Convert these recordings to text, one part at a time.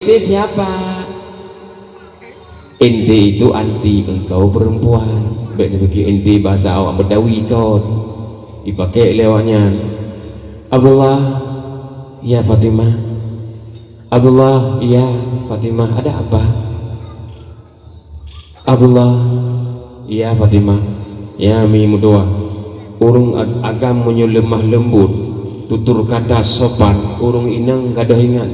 Ente siapa? Ente itu anti engkau perempuan. Baik bagi ente bahasa awak Betawi kau dipakai lewatnya. Abdullah, ya Fatimah. Abdullah, ya Fatimah, ada apa? Abdullah, ya Fatimah, ya mi mudua. Urung agam menyo lemah lembut, tutur kata sopan, urung inang gadah ingat.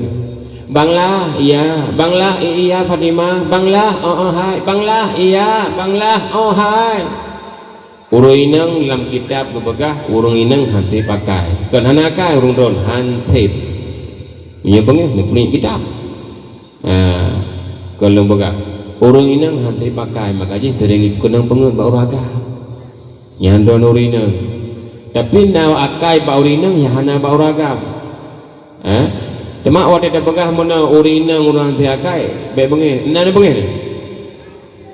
Banglah, iya, banglah, iya Fatimah, banglah, oh hai, banglah, iya, banglah, oh hai. Urung inang dalam kitab kebegah, urung inang hansip pakai. Kan hanakai urung don hansip. Iya bang, ni punya kitab. Kalau begah, urung inang hansip pakai, makanya sering kenang pengen bau raga. Nyandon urung inang. Tapi naw akai bau inang ya hana bau ragam. Temak waktu dah pegah mana urina orang tiakai, baik bengi, nana bengi ni,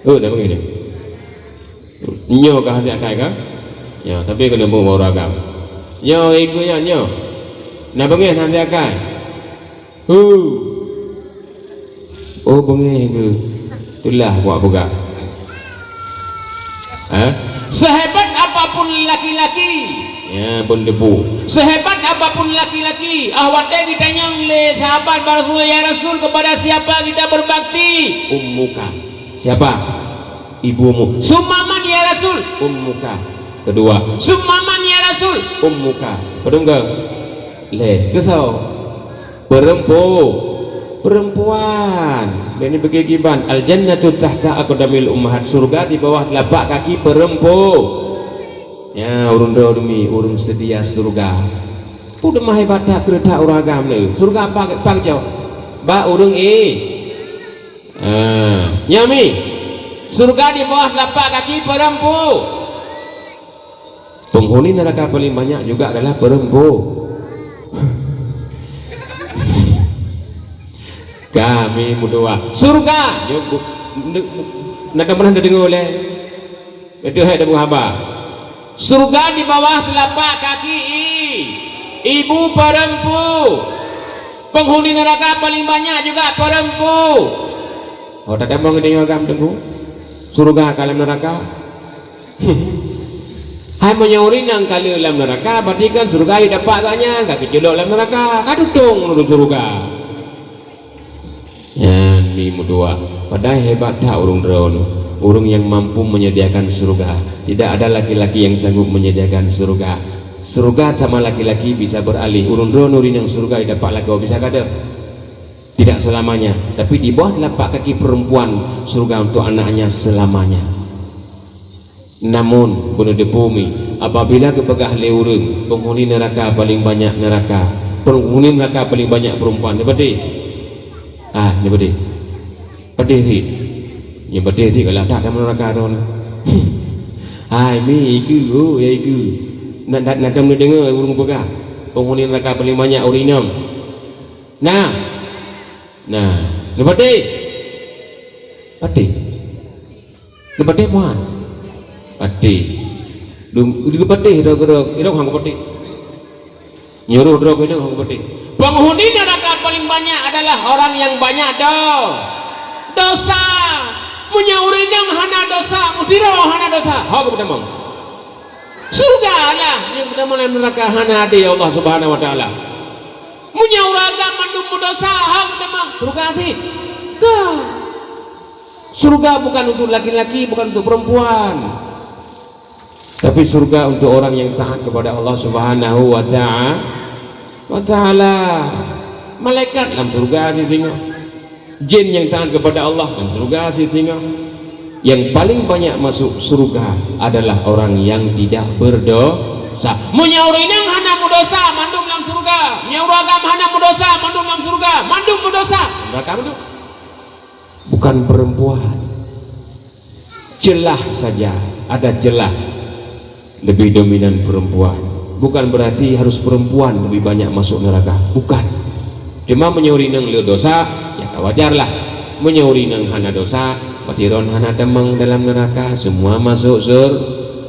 dah bengi ni, nyo kah tiakai kah? Ya, tapi kena bawa ragam. Nyo ikutnya nyo, nana bengi nana tiakai, oh bengi ke, itulah buat pegah. Sehebat apapun laki-laki, ya pun debu. Sehebat apapun laki-laki, awak teh ditanya oleh sahabat Rasulullah, ya Rasul, kepada siapa kita berbakti? Ummuka. Siapa? Ibumu. Summaman ya Rasul. Ummuka. Kedua. Summaman ya Rasul. Ummuka. Pedungga. Le. Kesau. Perempuan. Ini bagi kiban. Al jannatu tahta aqdamil ummahat. Surga di bawah telapak kaki perempuan. Ya urung demi urung sedia surga. Udah mah hebat tak kereta uragam ni. Surga apa jauh? Ba urung nyami. Surga di bawah telapak kaki perempuan. Penghuni neraka paling banyak juga adalah perempuan. Kami berdua surga. Nak pernah dengar oleh itu ada buhaba. Surga di bawah telapak kaki ibu perempuan. Penghuni neraka paling banyak juga perempuan. Oh tak mau dengar agam tengku. Surga kalam neraka. Hai menyaurin yang kali dalam neraka, berarti kan surga dapat banyak. Kaki jelok dalam neraka, kadutung menurut surga. Ya, ni mudua. Padahal hebat dah urung drone. Urung yang mampu menyediakan surga. Tidak ada laki-laki yang sanggup menyediakan surga. Surga sama laki-laki bisa beralih. Urung drone urin yang surga dapat lagi bisa kada. Tidak selamanya. Tapi di bawah telapak kaki perempuan surga untuk anaknya selamanya. Namun bunuh di bumi apabila kepegah leurung penghuni neraka paling banyak neraka. Penghuni neraka paling banyak perempuan. Ni betul. Ni betul. Betul sih. Ya betul sih kalau tak dalam neraka tu. Hai mi iku ya iku. Nak kamu dengar urung pegah. Penghuni neraka paling banyak urinam. Nah, ni betul. Betul. Ni betul puan. Betul. Lu betul dah irong hang betul. Nyuruh drog itu hang betul. Penghuni neraka paling banyak adalah orang yang banyak dosa. Menyaurin yang hana dosa, musiro hana dosa. Hak pertama. Surga lah yang pertama neraka hana di Allah Subhanahu wa taala. Menyauraga mandum dosa, hak pertama. Surga sih. Surga bukan untuk laki-laki, bukan untuk perempuan. Tapi surga untuk orang yang taat kepada Allah Subhanahu wa taala. Malaikat dalam surga sih tengok. Jin yang taat kepada Allah dalam surga sih tengok. Yang paling banyak masuk surga adalah orang yang tidak berdosa. Menyaurin yang hana berdosa mandum dalam surga. Menyauragam hana berdosa mandum dalam surga. Mandum berdosa. Mereka mandum. Bukan perempuan. Celah saja ada celah. Lebih dominan perempuan. Bukan berarti harus perempuan lebih banyak masuk neraka. Bukan. Cuma menyaurin yang le dosa, ya wajarlah. Menyaurin yang hana dosa, patiron hana demang dalam neraka. Semua masuk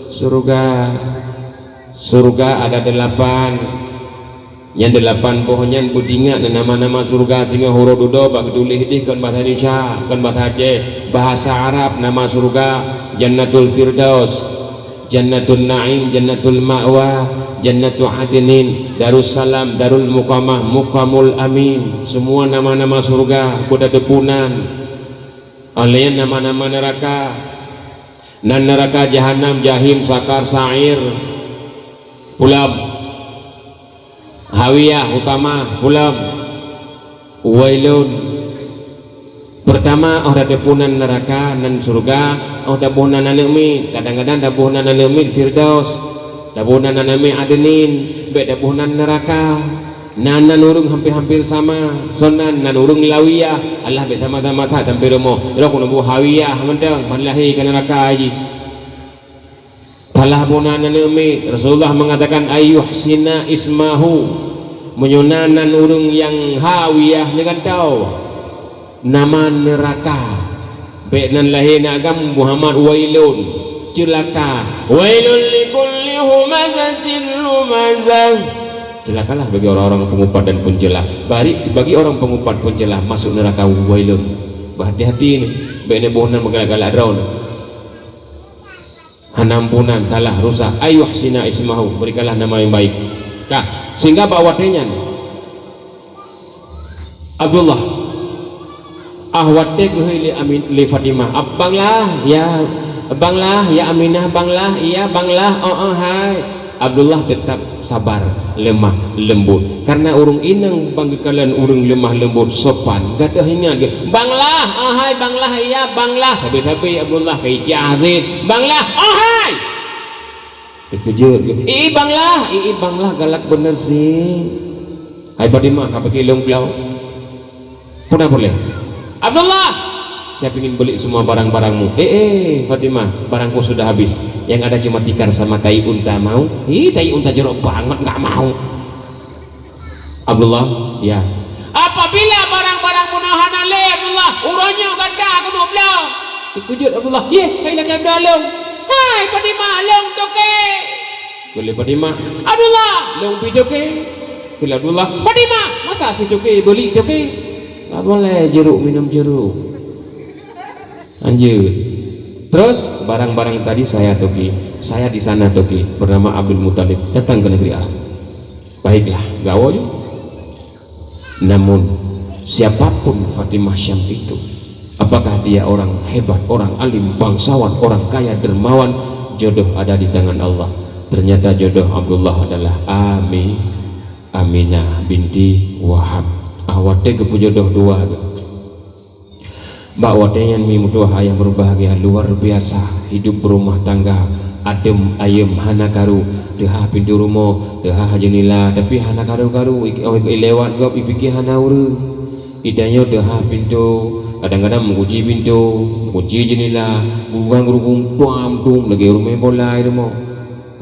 surga. Surga ada 8. yang 8 pohonnya budinga nama-nama surga tinggal huruf dudo bagi dulih di kan bahasa Indonesia kan bahasa Aceh bahasa Arab nama surga Jannatul Firdaus, Jannatul Naim, Jannatul Ma'wa, Jannatul Adnin, Darussalam, Darul Muqamah, Muqamul Amin, semua nama-nama surga kuda depunan oleh nama-nama neraka dan neraka Jahanam, Jahim, Sakar, Sa'ir, Pulam Hawiyah utama pulam Wailun. Pertama ada depunan neraka dan surga, ada buhunan anemi, kadang-kadang ada buhunan anemi Firdaus, ada buhunan anemi Adnin, beda buhunan neraka. Nana nurung hampir-hampir sama, sonan nanurung lawiyah, Allah beta mata-mata tampil mo. Ilo kuno bu hawiyah mentang manlahi ke neraka aji. Kalah buhunan anemi, Rasulullah mengatakan ayyuhsina ismahu. Menyunanan urung yang hawiyah dengan tahu nama neraka benan lahir agam Muhammad wailun celaka wailun likulli humazatin lumazah celakalah bagi orang-orang pengupat dan pencela bagi orang pengupat pencela masuk neraka wailun berhati-hati ini benan bohnan megala-gala draun hanampunan salah rusak ayyuhsina ismahu berikanlah nama yang baik kah sehingga bawatnya Abdullah ahwate kuhili amin li Fatimah abanglah ya Aminah banglah iya banglah hai Abdullah tetap sabar lemah lembut karena urung inang bangga kalian urung lemah lembut sopan gadah ingat banglah hai banglah iya banglah tapi Abdullah kai jazid banglah hai dikejut banglah galak bener sih hai Fatimah kau pakai longklau pernah boleh Abdullah saya ingin beli semua barang-barangmu Fatimah barangku sudah habis yang ada cuma tikar sama tai unta mau tai unta jeruk banget nggak mau Abdullah ya apabila barang-barangmu nahan ale Abdullah uranya ganda kuno blau dikejut Abdullah kailah kau dalam hai Fatimah long toke boleh Fatimah Abdullah long pidoke kila Abdullah Fatimah masa si toke beli toke nggak boleh jeruk minum jeruk lanjut terus barang-barang tadi saya toki saya di sana toki bernama Abdul Muthalib datang ke negeri Arab baiklah gawo namun siapapun Fatimah Syam itu apakah dia orang hebat orang alim bangsawan orang kaya dermawan jodoh ada di tangan Allah ternyata jodoh Abdullah adalah Aminah binti Wahab awate kepujodoh dua mbak wate yang mimutuah yang berbahagia luar biasa hidup berumah tangga adem ayem hana karu deha pintu rumah deha jenila tapi hana karu lewat gop ipiki hana uru idanya deha pintu kadang-kadang menguji pintu menguji jenila gurung tuam lagi rumah bola rumah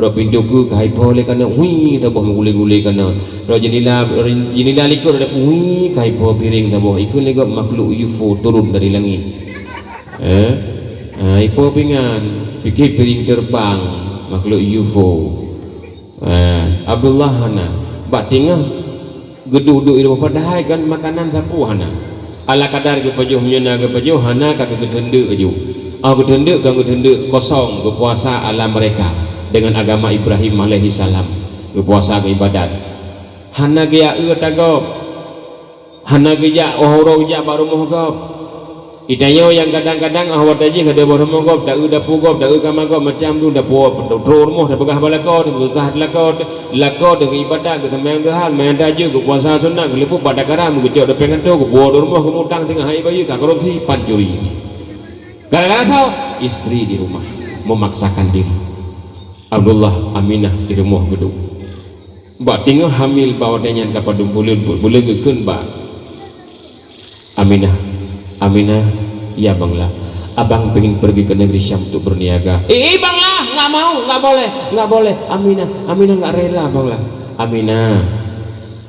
ro pintu ku kai pole kana hui taboh mengule-gule kana ro jenila likur ada hui kai po piring taboh ikun nego makhluk UFO turun dari langit ipo pingan pikir piring terbang makhluk UFO Abdullah hana bak tingah geduduk itu padahal kan makanan sapu hana ala kadar ke pajuh menyena ke pajuh hana ka ke gedendek aju gedendek kosong ke puasa ala mereka dengan agama Ibrahim alaihi salam berpuasa ke ibadat hana gaya tagop hana gaya ohoro gaya baru mohgop idanyo yang kadang-kadang ahwat aja kada baru mohgop dak udah pugop dak kamagop macam tu dah puop rumah dah pegah balakot berusaha lakot dengan ibadat ke sembahyang hal main daju ke puasa sunat ke lepu pada karam ke jauh dah pengen tu ke buat rumah ke mutang tengah hari bayi ka korupsi pancuri gara-gara sao istri di rumah memaksakan diri Abdullah Aminah di rumah gedung mbak tinggal hamil bawa dengan dapat bulan gekun mbak Aminah ya banglah abang pengen pergi ke negeri Syam untuk berniaga banglah nggak mau nggak boleh Aminah nggak rela banglah Aminah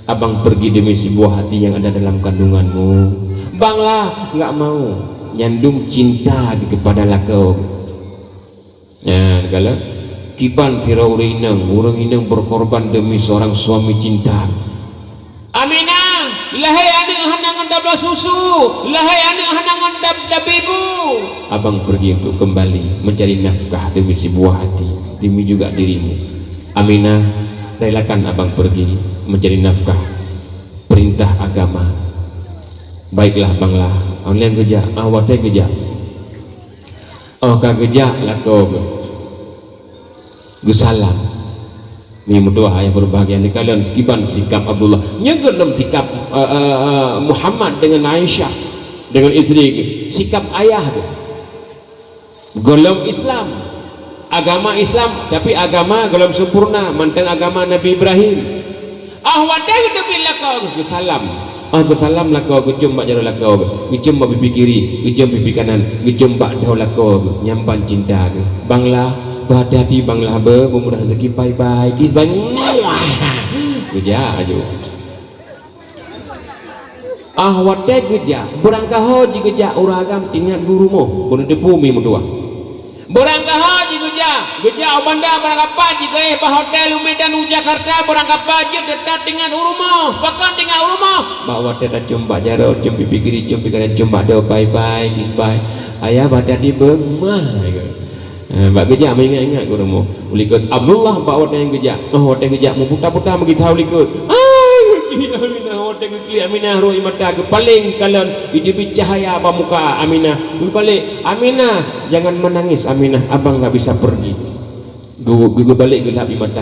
abang pergi demi sebuah hati yang ada dalam kandunganmu banglah nggak mau nyandung cinta kepada lakau ya kalau kiban tira orang inang berkorban demi seorang suami cinta Aminah, lahai anak hanangan dabla susu, lahai anak hanangan dabibu. Abang pergi untuk kembali mencari nafkah demi si buah hati, demi juga dirimu. Aminah, relakan abang pergi mencari nafkah perintah agama. Baiklah banglah, orang gejak, awatnya gejak. Oh ka gejak lah kau Gusalam. Ni berdoa yang berbahagia ni kalian sekiban sikap Abdullah nyegelem sikap Muhammad dengan Aisyah dengan isteri sikap ayah tu golong Islam agama Islam tapi agama golong sempurna manteng agama Nabi Ibrahim wadai tu bila kau Gusalam Gusalam lah kau gecum bak jaro lah kau gecum bak pipi kiri gecum pipi kanan gecum bak dah lah kau nyampan cinta ke banglah berhati-hati banglah bermudah rezeki bye-bye kis bye geja aja wadai geja berangkah haji geja uragam tinggal guru mo boleh depumi mudua berangkah haji geja banda berangkah haji ke hotel Medan Jakarta berangkah haji dekat dengan rumah bahkan dengan rumah bawa dah jumpa jaro jumpa pipi kiri jumpa kanan jumpa dah bye-bye kis bye ayah berhati-hati bermah Mbak gejak mengingat-ingat ke rumah ulikut Abdullah mbak wadah yang gejak wadah gejak mau putar-putar beritahu ulikut Aminah wadah kekli Aminah roh mata ke paling kalian hidup cahaya apa muka Aminah balik Aminah jangan menangis Aminah abang gak bisa pergi gue balik gelap di mata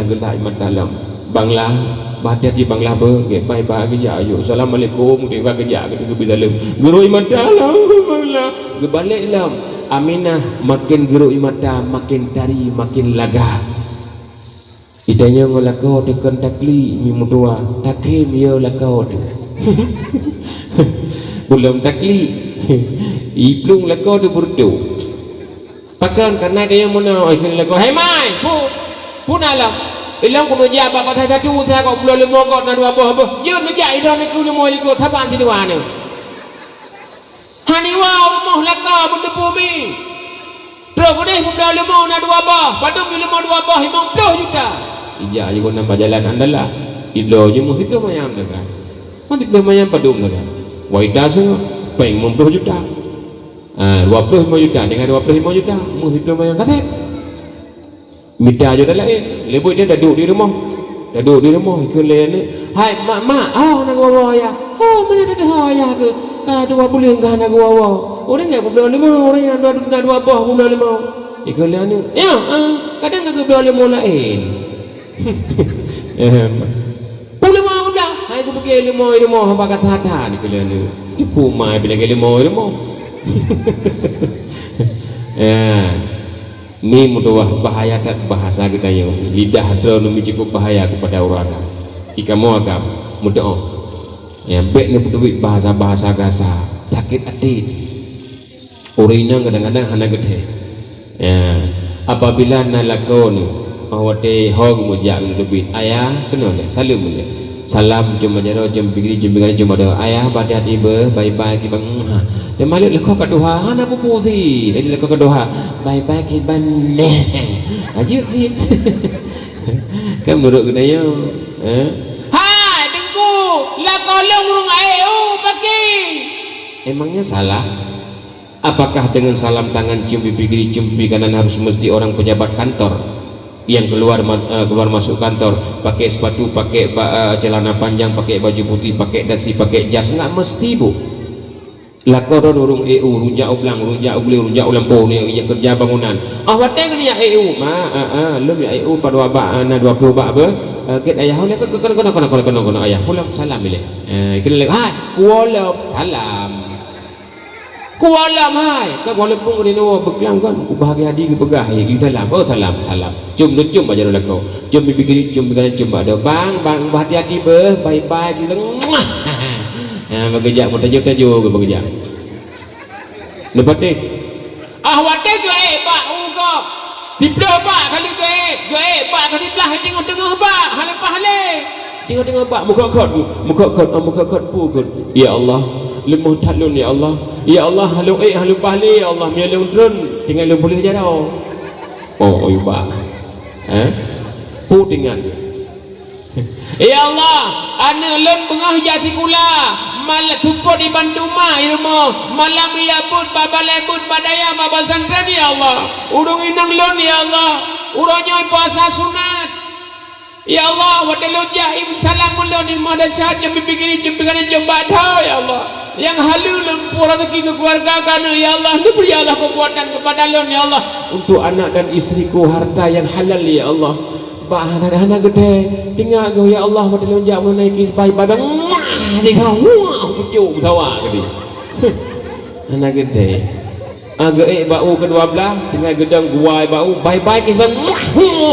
dalam banglah hati-hati banglah bye-bye gejak ayo assalamualaikum dia gejak ke bila dalam roh mata dalam banglah gue balik dalam Aminah makin geruk mata makin tari makin laga idanya ngelakau tekan takli mimudua takim ya lakau belum takli iplung lakau de burdu pakan karena dia mana ikan lakau hai mai pun alam ilang kuno jaba patah satu saya kau belum lemokot na dua apa je nejak idon ku lemo liko tapan ti wana Haniwa rumah laka benda bumi terus boleh benda lemah nak dua bah padam lemah dua bah 50 juta ijak je kau nampak jalan andalah ilo je mesti tu mayam dekat mesti tu mayam padum dekat waida sangat peng 50 juta 25 juta dengan 25 juta mesti tu mayam kata minta je dah lain lebut dia dah duduk di rumah ikut lain ni hai mak nak bawa ayah mana ada ayah ke dua bulan kah nak bawa orang yang berdoa lima orang yang dua buah berdoa lima ikut lain ni ya kadang aku berdoa lima lain puluh lima aku bilang hai aku pergi lima apa kata hata ikut lain ni tipu mai bila ke lima ni mudah bahaya tak bahasa kita yang lidah drone cukup bahaya kepada orang ikamu agam mudah yang baik ni duit bahasa gasa sakit hati urina kadang-kadang hana gede apabila nalakon awate hog mujak duit ayah kena salam salam jumpa jaro jumpa bigri jumpa dah ayah pada hati bye-bye ki bang dia malik lekok kat doha hana pupusi dia lekok kat doha bye-bye ki ban ajib sih kan menurut kena yo hai dengku la kolong urung pagi emangnya salah apakah dengan salam tangan cium pipi kiri cium pipi kanan harus mesti orang pejabat kantor yang keluar masuk kantor pakai sepatu pakai celana panjang pakai baju putih pakai dasi pakai jas enggak mesti bu lakoron urung EU runjak ulang po ni yang kerja bangunan wateng ni ya EU lum ya EU pada wabak ana 20 bak apa ket ayah ni kena ayah pulang salam ile kena hai kuala salam hai kan walaupun ni berkelang kan bahagia hadi ke begah ya kita salam cium aja dah kau cium pipi kiri cium kanan cium ada bang hati-hati bye-bye kita bekerja pun tajuk ke bekerja lepas tu wadah gue pak ungkap tiplah pak kali gue pak kali belah tengok pak halepas tengok pak muka kot pukul ya Allah lemah talun ya Allah halu pahli ya Allah mialung drone tinggal boleh je dah pak pu tinggal Ya Allah, ana lon bengah jati kula malam tumpuk di banduma ilmu malam yabut babalebut badaya baba santren ya Allah. Urung inang lon ya Allah, uronyo puasa sunat ya Allah. Wadalo jaim salam lon di madan saja bibigini jembigana jembatan ya Allah. Yang halu lempur rezeki ke keluarga kana ya Allah, beri Allah kekuatan kepada lon ya Allah, untuk anak dan istriku harta yang halal ya Allah. Hana gede tinggal go ya Allah pada lonjak menaiki sepai badan tinggal wah pucuk tawa gede hana gede agak bau kedua belah tinggal gedang guai bau bye-bye kisban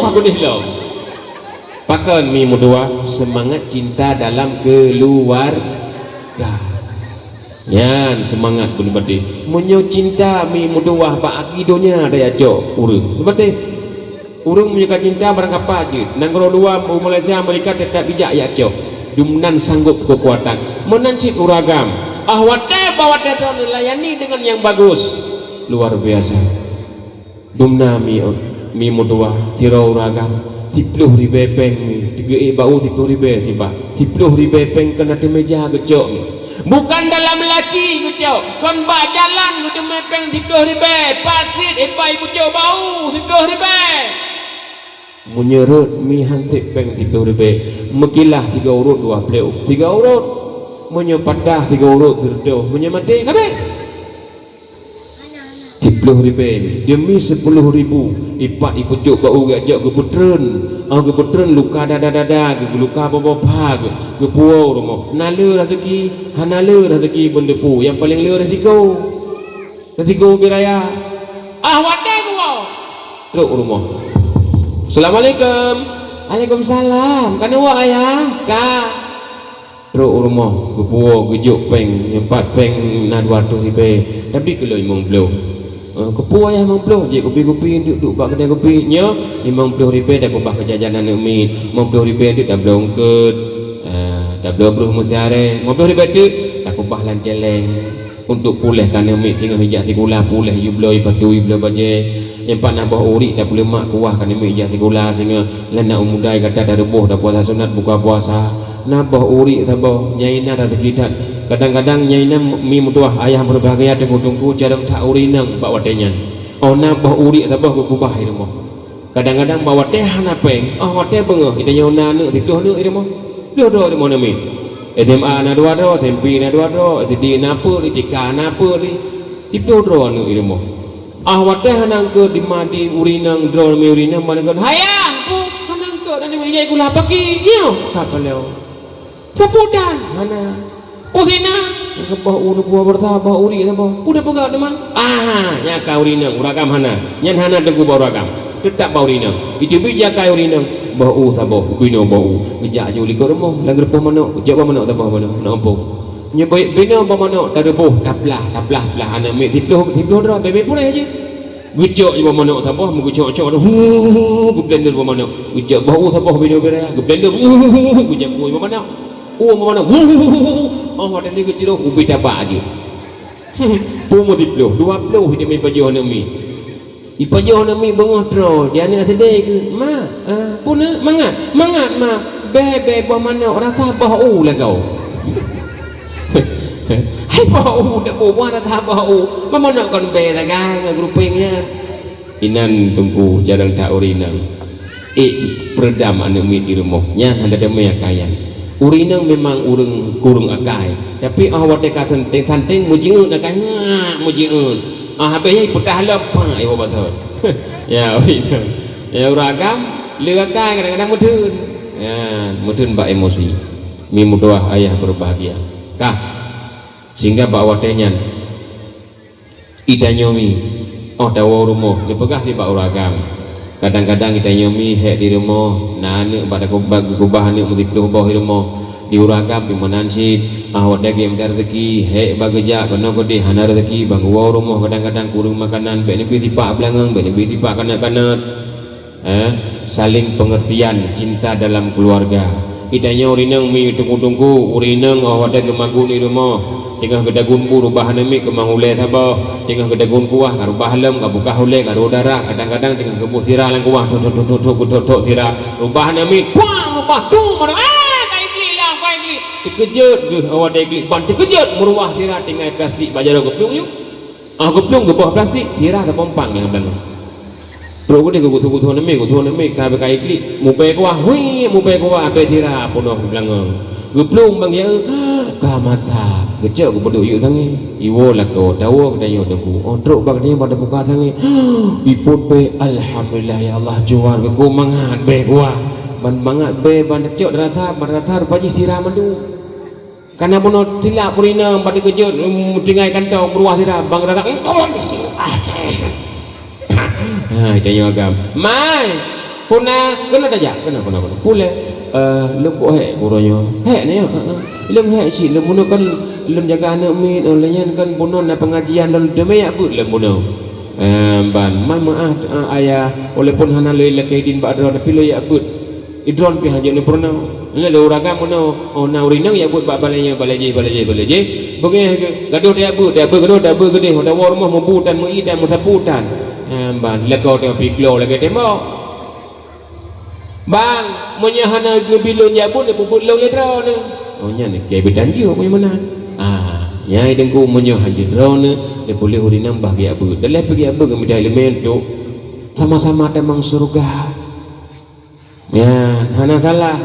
aku dihilau pakan mi mudua semangat cinta dalam keluarga yan semangat pun berarti munyo cinta mi mudua ba akidonya ada ya cok urang berarti urung menyuka cinta barang apa aja nanggro dua Malaysia Amerika tetap bijak ya cok dumnan sanggup kekuatan menancip uragam ahwate bawate melayani dengan yang bagus luar biasa dumna mi mudua tiro uragam tipluh ribe peng tiga bau tipluh ribe tiba tipluh ribe peng kena di meja gecok bukan dalam laci gecok kon ba jalan di mepeng tipluh ribe pasit ipai gecok bau tipluh ribe menyerut mi hantip peng tiga ribe mekilah 3 urut 2 pleu 3 urut menyepadah 3 urut terdoh menyemati kabe 10 ribe demi 10.000 ipat ipucuk bau gajak ke petren luka dada ke luka bapa ke puau rumah nala rezeki hanala rezeki bendepu yang paling le rezeki biraya wate gua truk rumah. Assalamualaikum. Waalaikumsalam. Kana wa ayah ka truk rumah gepuo gejuk peng 4 peng na 200 ribe tapi kalau 50 kepuo ayah 50 je kopi-kopi duduk bak kedai kopi nya 50 ribe dah kubah kejajanan umi 50 ribe tu dah blongket dah blobruh muziare 50 ribe tu dah kubah lanceleng untuk pulihkan umi tinggal hijak tikula pulih jubloi patu jubloi baje yang pak nabah uri dah boleh mak kuah kan umi hijak tikula sehingga lena umudai kata dah rebuh dah puasa sunat buka puasa nabah uri tabah nyaina dah terkitat kadang-kadang nyaina mi mutuah ayah berbahagia tunggu-tunggu jarang tak uri nang bak watenya nabah uri tabah ke kubah irmo kadang-kadang bawa teh hanapeng wate bengah itanya ona ne dipluh ne irmo do irmo nami SMA na dua do tempi na dua do di napa di tika napa di dipluh ne irmo wate hanang ke di madi uri nang dro mi uri nang mana kan hayang ku hanang ke dan mi jai kula pagi yo kapaleo kepudan mana usina kebah uru buah bertabah uri apa udah pegang teman nya ka uri nang uragam hana nyan hana degu uragam tetap bau uri nang itu bija ka uri nang bau sabo bino bau gejak je uli kormo lang repoh mana gejak mana tabah mana nak ampung nya baik bino ba mana tarebuh taplah anak mi tipluh dro bebe pun aja gejak je ba mana tabah mu gejak hu blender ba mana gejak bau tabah bino bere blender gejak bau ba mana mana ada ni kecil ubi dapat aja pumu dipluh 20 dia main pajuh nami ipajuh nami bengah tro dia ni sedih ke ma puna mangat ma bebe bah mana orang tabah lah kau hai bau dak bau dah bau mana kon be dagang grupingnya inan tunggu jarang tak urinang peredam anu mi di rumahnya ada demaya kayan urinang memang urang kurung akai tapi awate katen tenteng mujiun akai mujiun habis pedah lepa ibu batul ya urinang ya uragam le akai kadang-kadang mudun mudun bak emosi mi mudoah ayah berbahagia kah sehingga bak watenya idanyomi dawa rumah lepegah di bak uragam kadang-kadang kita nyomi hek di rumah nane pada kubah ni mesti kubah di rumah diuragam di menansid awak dagi rezeki hek bagejak kena gede hana rezeki bang rumah kadang-kadang kurang makanan be nebi tipak belangang be nebi tipak kanak-kanak saling pengertian cinta dalam keluarga itanya urinang mi tunggu-tunggu urinang awak dagi magu di rumah tengah gedagun ku rubah nami kemang uleh taba tengah gedagun kuah karubah lem kabuka uleh karu darah kadang-kadang tengah kebu sirah lang kuah tok sirah rubah nami puang bah tu mana kai klik lah kai klik dikejut ke awak dai klik ban dikejut meruah tira tinggal plastik bajar geplung yuk geplung ke bawah plastik tira ada pompang yang belakang bro ko dia gutu neme kai klik mu pe ko hui mu pe ko pe tira punoh belakang geplung bang ya ka masa gejek ko bodoh yuk sangi iwo lah ko dawo ke dayo deku truk bang dia pada buka sangi iput pe alhamdulillah ya Allah jual ko mangat be ko ban mangat be ban cok darata rupaji tira mandu karena puno tila purina pada kejut tinggai kantau beruah tira bang datang tanya agam mai puna kena tajak kena pule lem ko he uronyo he ni lem he si lem puno kan lem jaga anak mi layan kan puno na pengajian dan demi ya but lem puno ban mai maaf ayah walaupun hana le lekaidin badro tapi lo ya but idron pi hanje ni purna le uraga puno na urinang ya but balanya balaje bagi gaduh dia but gaduh gede hoda war mah membutan mu idan mu taputan ban leko dia pi klo lagi temo bang menyahana ngebilun ya pun bubut lo le drone nya ni ke bidan jiu ko mana nyai dengku menyahan je drone le boleh urinang bagi abu daleh pergi abu ke medai elemento sama-sama temang surga ya hana salah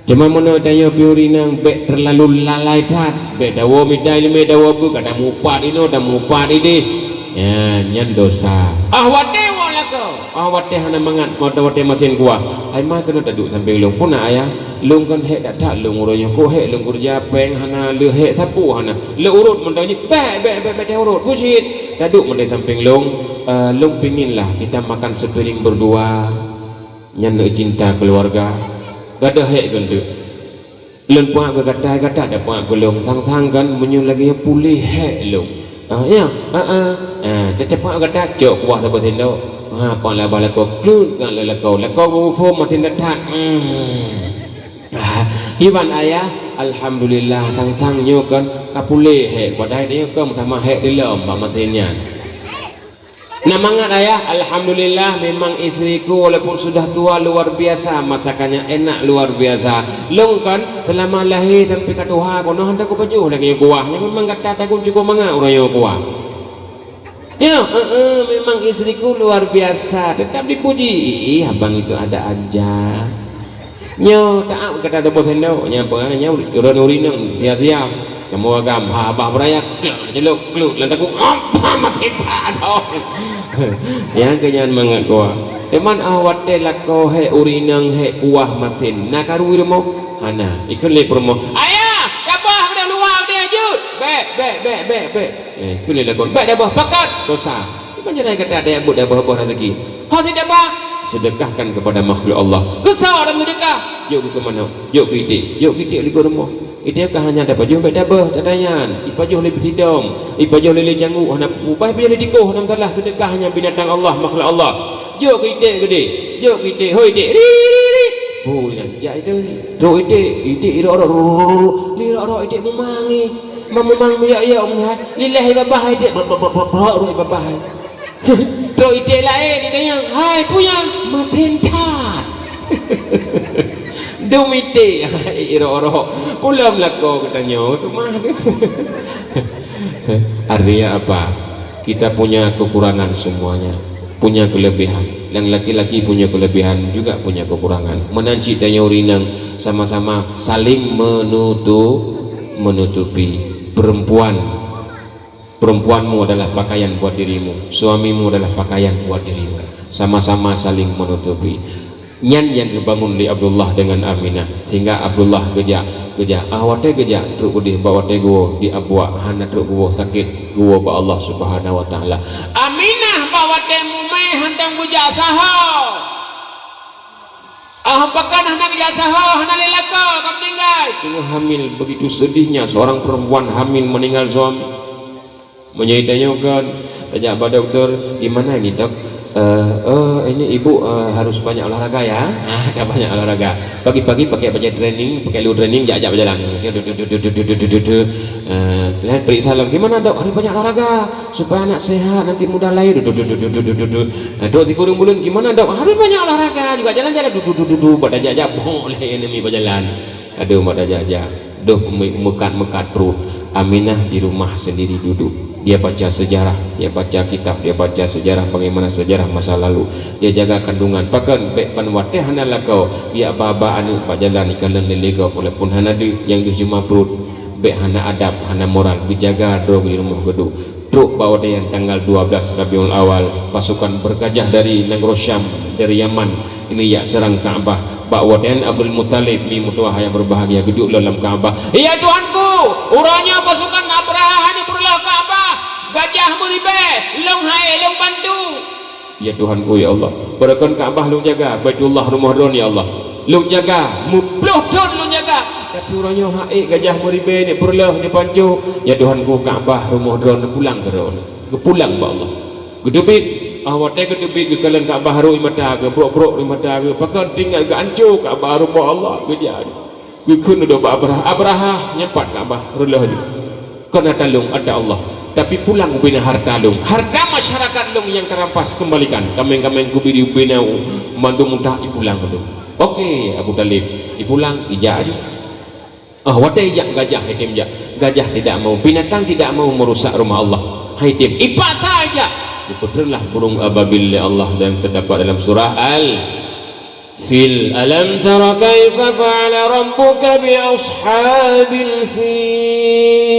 cuma mono tanya piurinang be terlalu lalai tat be dawo medai le dawo bu kada mupat ino da mupat ide ya nyan dosa wate wala ko wate hana mangat wate masin kuah ai mai kena taduk sampai long pun ayah long kan he dak tak long uronya ko he long kurja peng hana le he tapu hana le urut mendanya be urut pusit taduk mendai sampai long long pinginlah kita makan sepiring berdua nyan cinta keluarga gada he gendu lun puak ke kata ada puak golong sang-sang kan menyun lagi pulih he long cepat kata jok kuah dapat tendo apa lah balako klut kan lelako ngufo matin datang hiban ayah alhamdulillah sang nyo kan kapule he padai dia kan sama he dilem matinnya namangat ayah alhamdulillah memang istriku walaupun sudah tua luar biasa masakannya enak luar biasa long kan selama lahir sampai katuha kono hendak ko pajuh lagi kuah memang kata takun cukup manga orang yo kuah ya memang istriku luar biasa tetap dipuji abang itu ada aja nyo tak kata ada bosendo nya nya urinang sia-sia kamu agam abah beraya celuk kluk lantaku apa mati tak dong yang kenyan mangat kuah teman awat telako he urinang he kuah masin nakaru irmo hana ikun le promo ayah kabah dah luar dia jut be ikun le lakon be dah bah pakat dosa panjang kata ada abud dah bah rezeki ha tidak bah sedekahkan kepada makhluk Allah kesal dalam sedekah yuk ke mana yuk ke itik ligo rumah ide kah hanya dapat jual beda bah sadayan ipajuh lebih tidom ipajuh lebih canggu hana ubah bila dikoh nam salah sedekah hanya binatang Allah makhluk Allah jok ide gede jok ide hoi ide ri oh yang ja itu jok ide iro ide memangi memang ya umha lillahi babah ide babah jok ide lain ide yang hai punya matin tat dumite iro pulang lako katanya kemana artinya apa kita punya kekurangan semuanya punya kelebihan dan laki-laki punya kelebihan juga punya kekurangan menanci tanya urinang sama-sama saling menutupi perempuanmu adalah pakaian buat dirimu suamimu adalah pakaian buat dirimu sama-sama saling menutupi nyan yang dibangun di Abdullah dengan Aminah sehingga Abdullah gejak awate gejak truk gede bawa tego di abwa hana truk gua sakit gua ba Allah Subhanahu wa taala Aminah bawa temu mai handang gejak saha pakan hana gejak saha hana lelaka kam meninggal tengah hamil begitu sedihnya seorang perempuan hamil meninggal suami menyaitanya kan tanya pada dokter di mana ini dok ini ibu harus banyak olahraga ya. Kan banyak olahraga. Pagi-pagi pakai baju training, pakai lu training, ajak berjalan. Beri salam. Gimana dok? Harus banyak olahraga supaya anak sehat, nanti mudah lahir. Dok di kurung bulun gimana dok? Harus banyak olahraga juga jalan-jalan. Pada jajak boleh ini berjalan. Aduh pada jajak. Duh mekat-mekat perut. Aminah di rumah sendiri duduk. Dia baca sejarah, dia baca kitab, dia baca sejarah bagaimana sejarah masa lalu. Dia jaga kandungan. Pakan bek panwateh hana lakau. Dia baba anu pak jalan ikalan lelega walaupun hana di yang di cuma perut. Bek hana adab, hana moral. Dijaga drog di rumah gedung. Truk bawa dia tanggal 12 Rabiul Awal. Pasukan bergajah dari negeri Syam, dari Yaman. Ini ya serang Ka'bah. Pak Waden Abdul Muttalib mi mutuah yang berbahagia duduk dalam Ka'bah. Ya Tuhanku, urangnya pasukan Abraha ini perlah Ka'bah. Gajah meribe, long hai, long bantu. Ya Tuhanku ya Allah, berakan Ka'bah long jaga, Baitullah Ramadan ya Allah. Long jaga, mupluh ton long jaga. Tapi urangnya hai gajah meribe ni perlah ni pancu. Ya Tuhanku Ka'bah Ramadan pulang ke ron. Pulang ba Allah. Gedebit awak teh kedebit ke kalan Ka'bah haru mata ke brok-brok mata ke pakan tinggal ke ancur Ka'bah rumah Allah ke dia ke kun do Abraha nyempat Ka'bah rulah je kena talung ada Allah tapi pulang bina harta lung harta masyarakat lung yang terampas kembalikan kameng-kameng ku biri bina mandu muntah ipulang tu okey Abu Talib ipulang ijak aja watai ijak gajah hitim ja gajah tidak mau binatang tidak mau merusak rumah Allah hitim ipak saja diputerlah burung ababil oleh Allah dan terdapat dalam surah Al-Fil. Alam tara kaifa fa'ala rabbuka bi ashabil fil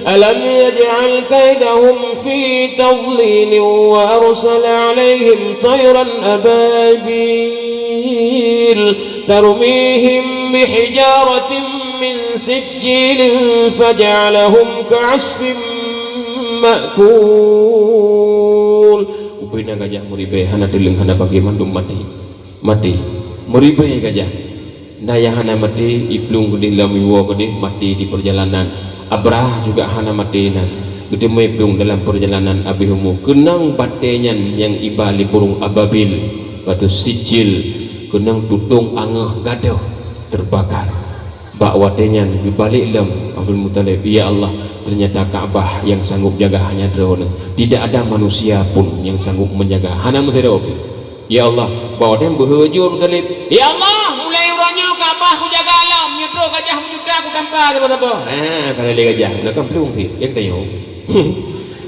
alam yaj'al kaidahum fi tadlil wa arsala 'alayhim tayran ababil tarmihim bihijaratin min sijilin faj'alahum ka'asfin makul. Ubina gajah meribe hana teling hana bagi mandum mati meribe gajah naya hana mati iplung gede lamiwa gede mati di perjalanan. Abrah juga hana mati nan gede meplung dalam perjalanan abihumu kenang batenyan yang ibali burung ababil batu sijil kenang tutung angah gaduh terbakar bak watenyan dibalik lem Abdul Muttalib. Ya Allah, ternyata Ka'bah yang sanggup jaga hanya drone, tidak ada manusia pun yang sanggup menjaga hana muthirobi. Ya Allah, bawa dem berhujur Muttalib. Ya Allah, mulai urangnya Ka'bah ku jaga alam nyedro gajah menjuta ku tanpa apa-apa. Pada dia gajah nak kamplung ti yang tanya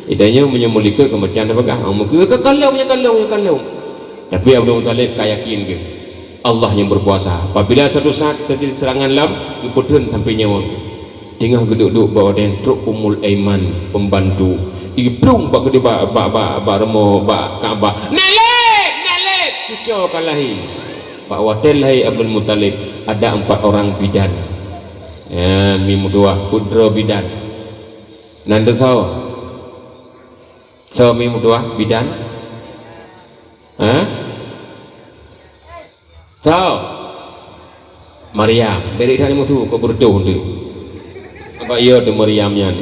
idanya menyemulika kemecan apa gah muka kekalung tapi Abdul Muttalib kayakin ke Allah yang berkuasa. Apabila satu saat terjadi serangan lam diputun sampai nyawa tinggal geduk-duk bawa den truk Umul Aiman pembantu iplung bak gede bak remo bak Ka'bah nelek cucuk kalahi bak watel lahi Abdul Muttalib ada 4 orang bidan ya mimu dua pudra bidan nanda tahu so mimu dua bidan tahu Maryam beri dari mutu kau berdoa tu apa iya tu Maryamnya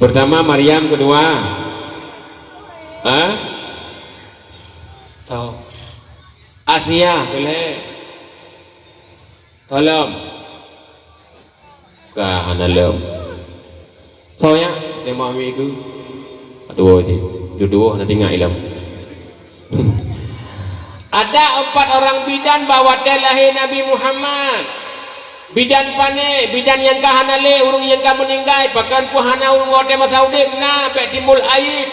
pertama Maryam kedua tahu Asia boleh tolong kahana lem tahu ya tema kami itu aduh dua nanti nggak ilam ada 4 orang bidan bawa lahir Nabi Muhammad bidan pane bidan yang kahana le urung yang kah meninggal pakan puhana urung wate masa udik na pek timbul aib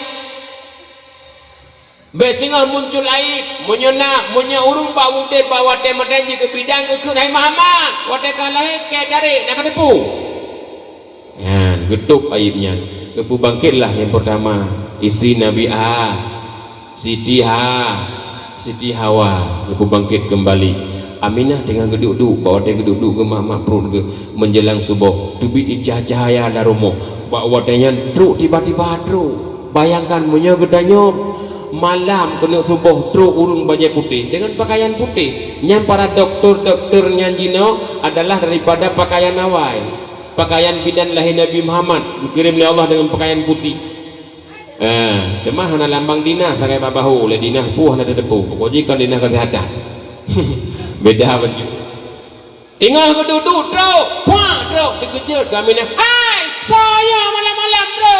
besingah muncul aib munyona munya urung bawa udik bawa te madenji ke bidan ke Nabi Muhammad wate kahalahe ke dari nak tipu geduk aibnya kepu bangkitlah yang pertama istri Nabi Siti Hawa kepu bangkit kembali. Aminah dengan geduk-duk bawa dia geduk-duk ke mak perut ke menjelang subuh tubit cahaya darumo bawa dia truk tiba-tiba truk bayangkan punya gedanya malam kena subuh truk urun baju putih dengan pakaian putih yang para doktor nyanjino adalah daripada pakaian awal pakaian bidan lahir Nabi Muhammad dikirim oleh Allah dengan pakaian putih Demah hana lambang dinah sangai babahu le dinah puh hana depu pokoknya kan dinah kesehatan. Beda baju tinggal keduduk bro puah bro dikejut kami nak hai saya malam-malam bro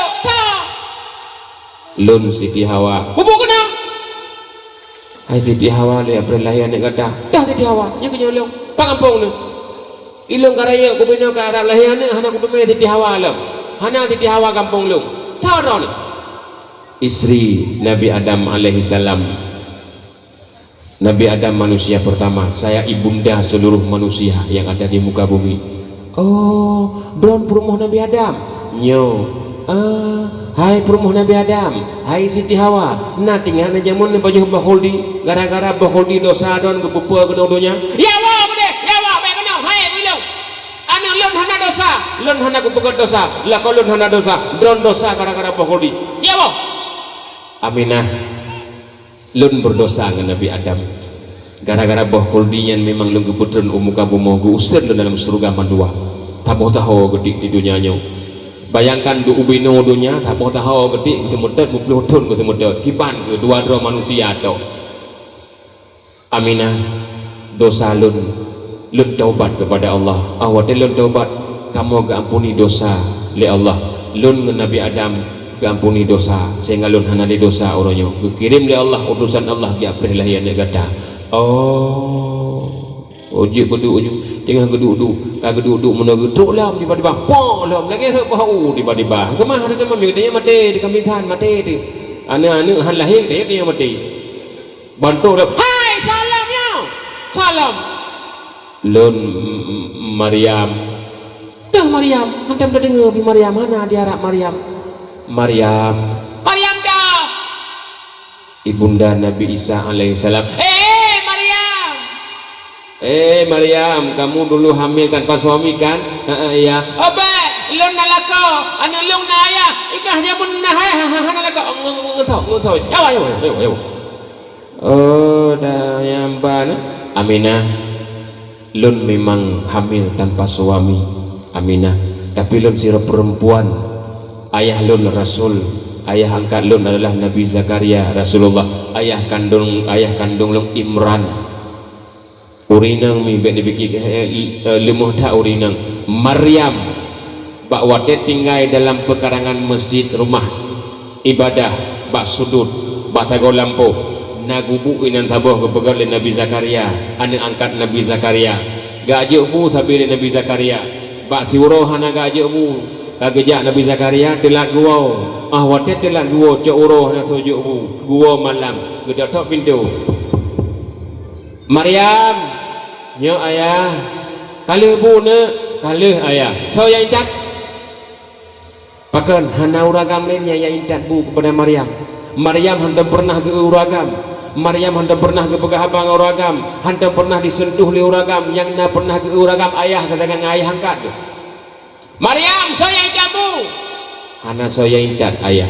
lun Siti Hawa bubuk kena hai Siti Hawa le perlahian nak kata dah Siti Hawa yang kenyolong pangampung ni ilung karaya ku bina ke arah lahian ni hana ku temui Siti Hawa alam hana Siti Hawa kampung lung tahu ni isteri Nabi Adam alaihissalam. Nabi Adam manusia pertama, saya ibunda seluruh manusia yang ada di muka bumi. Oh, drone perumahan Nabi Adam. Nyo. Hai perumahan Nabi Adam, hai Siti Hawa. Nah tinggal na jamun ni baju baholdi, gara-gara baholdi dosa don kepupa kedodonya. Ya wa gede, ya wa bae kenal. Hai bilang. Anu lun hana dosa, lun hana kepuka dosa. Lah kalau lun hana dosa, drone dosa gara-gara baholdi. Ya wa. Aminah lun berdosa dengan Nabi Adam gara-gara baholdinya memang lun kebudran umuka bumo usir dalam surga mandua taboh tahu gedik di dunianya bayangkan du ubino dunia taboh tahu gedik kita mudat mupluh tun kita mudat hiban ke dua manusia atau aminah dosa lun taubat kepada Allah awate lun taubat kamu ampuni dosa li Allah lun dengan Nabi Adam ampuni dosa sehingga lun hana di dosa orangnya kirim li Allah utusan Allah di akhir lahian negara. Oh uji beduk uji tengah geduk-duk ka geduk-duk menegeduk lam tiba-tiba pong lam lagi heup bau tiba-tiba kemah ada teman dia mati di kamitan mati di anak-anak han lahir dia mati bantu lam hai salamnya salam lun Maryam dah Maryam hantam dah dengar bi Maryam mana diarak Maryam dah ibunda Nabi Isa alaihissalam. Maryam kamu dulu hamil tanpa suami kan? Ya obat lun nalako anu lung na ayah ikah dia pun nah nalako ngutau ya oh dah yamban Aminah lun memang hamil tanpa suami Aminah tapi lun sira perempuan ayah lun Rasul, ayah angkat lun adalah Nabi Zakaria Rasulullah, ayah kandung lun Imran. Urinang mi ben dibiki lemuh tak urinang. Maryam bak wate tinggal dalam pekarangan masjid rumah ibadah bak sudut bak tago lampu nagubu inan tabuh kepegal Nabi Zakaria, anak angkat Nabi Zakaria. Gajuk bu sabir Nabi Zakaria. Bak siuroh hana gajuk bu. Kagejak Nabi Zakaria telat gua watet telat gua cak uroh nak sojuk bu gua malam gedak tok pintu Maryam nyo ayah kalih bu ne kalih ayah so ya intat pakan hana uragam lainnya ya intat bu kepada Maryam hendak pernah ke uragam Maryam hendak pernah ke pegahabang uragam hendak pernah disentuh li uragam yang na pernah ke uragam ayah dengan ayah angkat ke Maryam saya ingatmu karena saya ingat ayah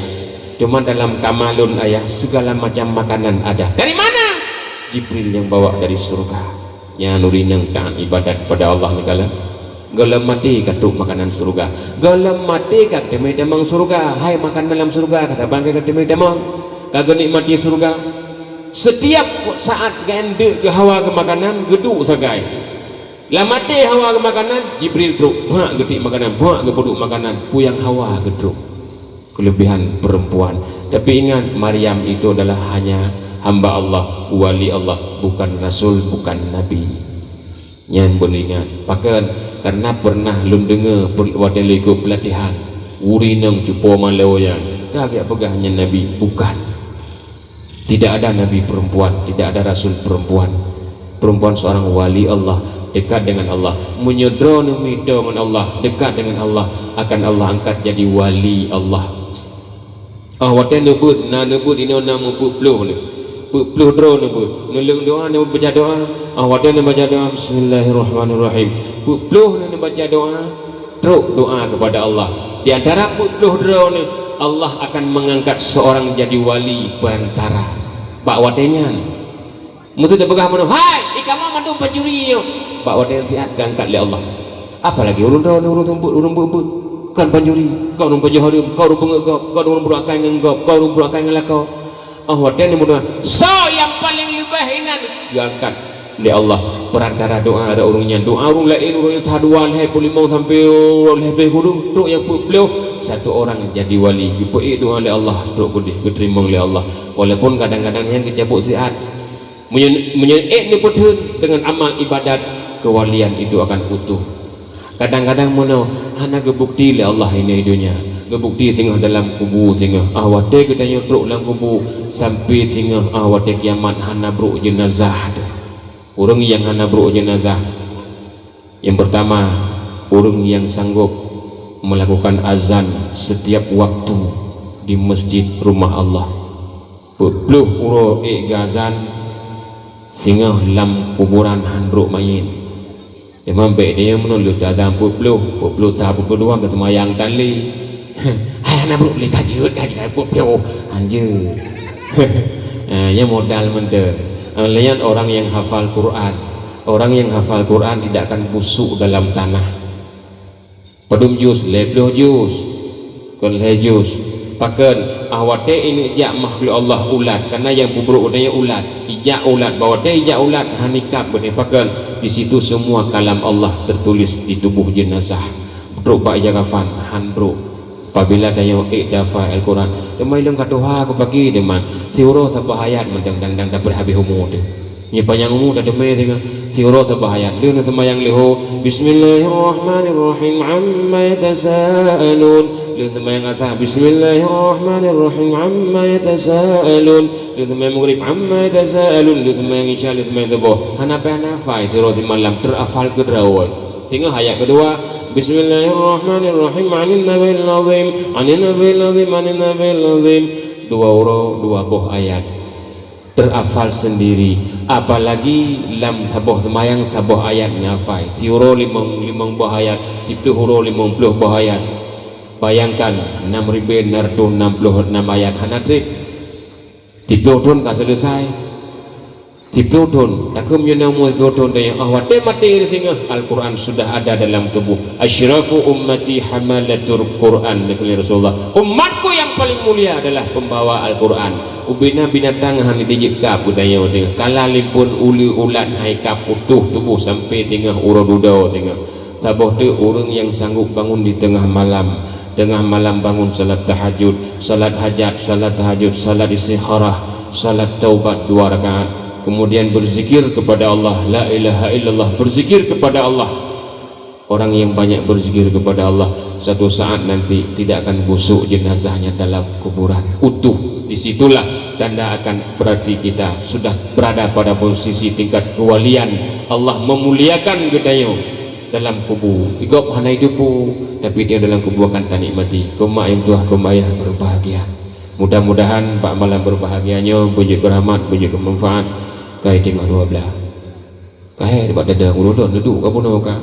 cuma dalam kamalun ayah segala macam makanan ada dari mana Jibril yang bawa dari surga yang nurinang taat ibadat pada Allah negala galam mati katuk makanan surga galam mati kat temui demang surga hai makan dalam surga kata bangkai kat temui demang kagak nikmati surga setiap saat gende ke hawa ke makanan geduk sagai lamate hawa ke makanan Jibril truk buat getik makanan buat ke produk makanan puyang hawa geduk kelebihan perempuan tapi ingat Maryam itu adalah hanya hamba Allah wali Allah bukan rasul bukan nabi yang beringat pakan karena pernah lun dengar wadeliku pelatihan urinang cupo malawayan kagak pegahnya nabi bukan tidak ada nabi perempuan tidak ada rasul perempuan seorang wali Allah dekat dengan Allah menyedra dengan Allah dekat dengan Allah akan Allah angkat jadi wali Allah wate nebut ini nama puluh dro nebut nulung doa nama baca doa wate nama baca doa bismillahirrahmanirrahim puluh nama baca doa teruk doa kepada Allah di antara puluh dro ni Allah akan mengangkat seorang jadi wali perantara bak watenya musuh dia pegah mana hai ikamu mandu pencuri Pak Waden sihat diangkat oleh Allah apalagi urun rumput kan panjuri kau nung pajaharum kau nung pengegap kau nung berakai ngenggap kau nung berakai ngelakau wadah ni mudah so yang paling lebih inan diangkat oleh Allah perantara doa ada orangnya doa orang lain orang yang tahadua leh boleh mau sampai lebih huruf doa yang beliau satu orang jadi wali dipei doa oleh Allah doa kudih diterima oleh Allah walaupun kadang-kadang yang kecabut sihat menyeek ni pun dengan amal ibadat kewalian itu akan utuh. Kadang-kadang mana hana gebukti oleh Allah ini dunia gebukti singgah dalam kubur singgah wate kita nyutruk dalam kubur sampai singgah wate kiamat hana bro jenazah orang yang hana bro jenazah yang pertama orang yang sanggup melakukan azan setiap waktu di masjid rumah Allah peluk uro azan singgah dalam kuburan han bro mayin memang baik dia menolak azan peluk sahabat berdua bertemayang tali hai anak bro boleh tajud peluk anjir yang modal menter lain orang yang hafal Quran tidak akan busuk dalam tanah padum jus lebloh jus kon jus paken awate ini jak makhluk Allah ulat karena yang bubruk udanya ulat ijak ulat bawa teh ijak ulat hanikap bene paken di situ semua kalam Allah tertulis di tubuh jenazah bro pak jagafan han bro apabila dayo ikdafa Al-Quran demai leng katoha aku bagi deman siuro sabahayat mendang-dang dah berhabis umur tu ni panjang umur dah demai dengan siuro sabahayat leun semayang leho bismillahirrahmanirrahim amma yatasaalun leun semayang asar bismillahirrahmanirrahim amma yatasaalun leun semayang maghrib amma yatasaalun leun semayang isya leun semayang subuh hanapai siuro malam terafal ke drawai sehingga ayat kedua bismillahirrahmanirrahim anin nabil azim dua buah ayat terafal sendiri apalagi lam sabuh semayang sabuh ayat nyafai tiuro limang buah ayat tiplu huro 50 buah ayat bayangkan 6.666 ayat hanadrib tiplu dun tak selesai tipudun takum yunamu tipudun dan wate mati singa Al-Quran sudah ada dalam tubuh asyrafu ummati hamalatur Quran kata Rasulullah umatku yang paling mulia adalah pembawa Al-Quran ubina binatang hani dijikap budaya singa kalalipun uli ulat haikap utuh tubuh sampai tingah urodudau singa tabuh tu orang yang sanggup bangun di tengah malam bangun salat tahajud salat hajat salat tahajud salat istikharah salat taubat 2 rakaat kemudian berzikir kepada Allah la ilaha illallah berzikir kepada Allah orang yang banyak berzikir kepada Allah satu saat nanti tidak akan busuk jenazahnya dalam kuburan utuh disitulah tanda akan berarti kita sudah berada pada posisi tingkat kewalian Allah memuliakan gedayo dalam kubur igop hana hidup tapi dia dalam kubur akan tak nikmati koma yang tuah koma ayah berbahagia mudah-mudahan pak malam berbahagianya puji rahmat puji kemanfaat kai tengah 12 kai dekat dada urodon duduk ka bono ka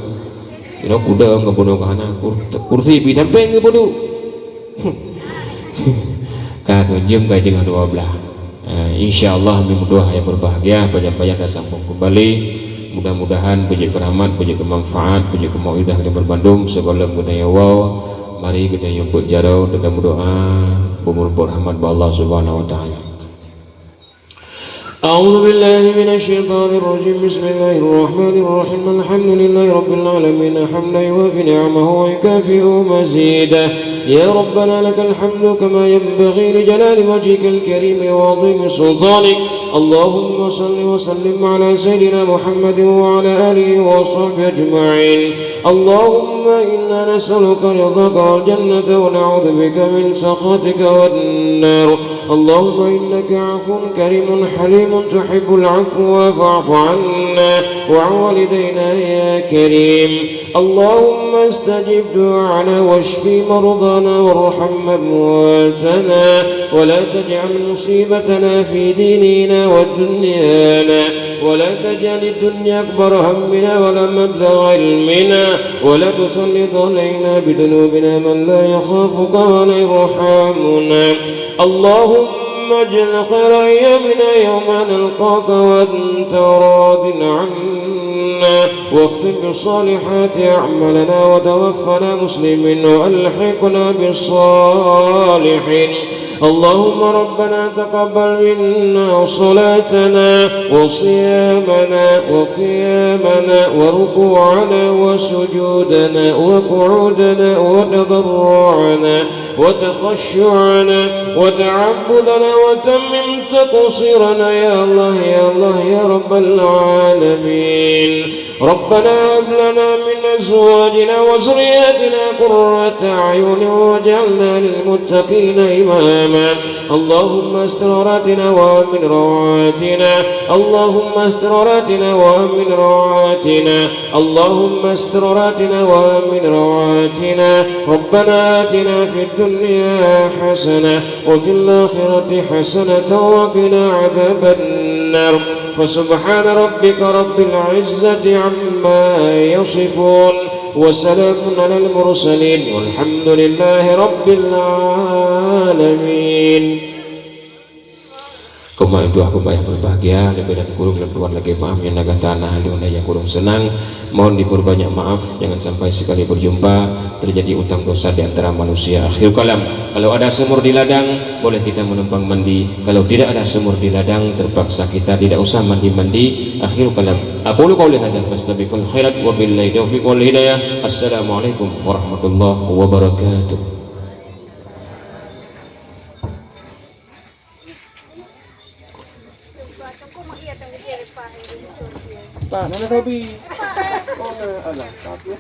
ilo kuda ka bono ka hana kursi pi tampeng ke bono ka jam kai tengah 12 insyaallah doa yang berbahagia banyak-banyak dah sambung kembali mudah-mudahan puji keramat puji kemanfaat puji kemauidah yang berbandung segala budaya wow mari kita nyumput jarau dalam doa bermumpul rahmat Allah Subhanahu wa taala. أعوذ بالله من الشيطان الرجيم بسم الله الرحمن الرحيم الحمد لله رب العالمين حمدا يوافي نعمه ويكافئ مزيده يا ربنا لك الحمد كما ينبغي لجلال وجهك الكريم وعظيم سلطانك اللهم صل وسلم على سيدنا محمد وعلى آله وصحبه أجمعين اللهم إنا نسألك رضاك والجنة ونعوذ بك من سخطك والنار اللهم إنك عفو كريم حليم تحب العفو فاعف عنا وعن والدينا يا كريم اللهم استجب دعانا واشف مرضانا وارحم أمواتنا ولا تجعل مصيبتنا في ديننا ودنيانا ولا تجعل الدنيا أكبر همنا ولا مبلغ علمنا ولا تسلط علينا بذنوبنا من لا يخافك ولا يرحمنا اللهم اجعل خير أيامنا يوم نلقاك وأنت راض عنا عنا واختم بالصالحات أعمالنا وتوفنا مسلمين وألحقنا بالصالحين. اللهم ربنا تقبل منا صلاتنا وصيامنا وقيامنا وركوعنا وسجودنا وقعودنا وتضرعنا وتخشعنا وتعبدنا وتمم تقصيرنا يا الله يا الله يا رب العالمين. ربنا هب لنا من أزواجنا وذرياتنا قرة أعين واجعلنا للمتقين إماما. اللهم استر عوراتنا وآمن روعاتنا اللهم استر عوراتنا وآمن روعاتنا اللهم استر عوراتنا وآمن روعاتنا. ربنا آتنا في الدنيا حسنة وفي الآخرة حسنة وقنا عذاب النار. فسبحان ربك رب العزة عما يصفون وسلام على المرسلين والحمد لله رب العالمين. Kumaha doa kumaha yang berbahagia, lebih dan kurung dan tuan lagi maaf yang naga sana, liunda yang kurung senang. Mohon diperbanyak maaf, jangan sampai sekali berjumpa terjadi utang dosa di antara manusia. Akhir kalam, kalau ada semur di ladang boleh kita menumpang mandi, kalau tidak ada semur di ladang terpaksa kita tidak usah mandi-mandi. Akhir kalam, aqulu qouli hadza fastabiqul khairat wa billahi taufiq wal hidayah. Assalamualaikum warahmatullahi wabarakatuh. Pak, mana tapi? Oh, ada. Tapi.